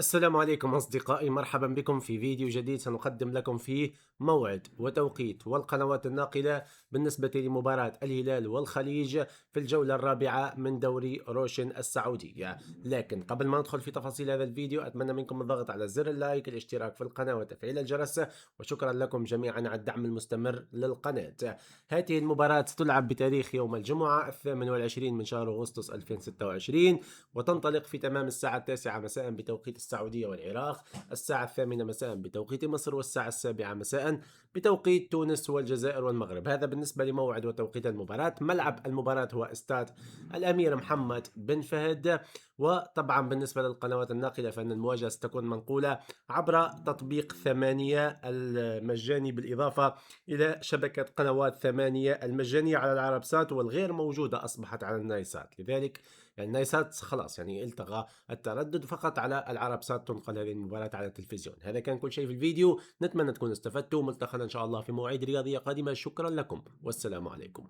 السلام عليكم أصدقائي، مرحبا بكم في فيديو جديد سنقدم لكم فيه موعد وتوقيت والقنوات الناقلة بالنسبة لمباراة الهلال والخليج في الجولة الرابعة من دوري روشن السعودية. لكن قبل ما ندخل في تفاصيل هذا الفيديو أتمنى منكم الضغط على زر اللايك، الاشتراك في القناة وتفعيل الجرس، وشكرا لكم جميعا على الدعم المستمر للقناة. هذه المباراة ستلعب بتاريخ يوم الجمعة 28 من شهر أغسطس 2026، وتنطلق في تمام الساعة 9 مساء بتوقيت السعودية والعراق، الساعة 8 مساء بتوقيت مصر، والساعة 7 مساء بتوقيت تونس والجزائر والمغرب. هذا بالنسبة لموعد وتوقيت المباراة. ملعب المباراة هو استاد الأمير محمد بن فهد. وطبعا بالنسبة للقنوات الناقلة فإن المواجهة ستكون منقولة عبر تطبيق ثمانية المجاني، بالإضافة إلى شبكة قنوات ثمانية المجانية على العربسات، والغير موجودة أصبحت على النايسات. لذلك يعني النايسات خلاص يعني التغى التردد، فقط على العربسات تنقل هذه المباراة على التلفزيون. هذا كان كل شيء في الفيديو، نتمنى تكونوا استفدتوا. ملتقانا إن شاء الله في مواعيد رياضية قادمة. شكرا لكم والسلام عليكم.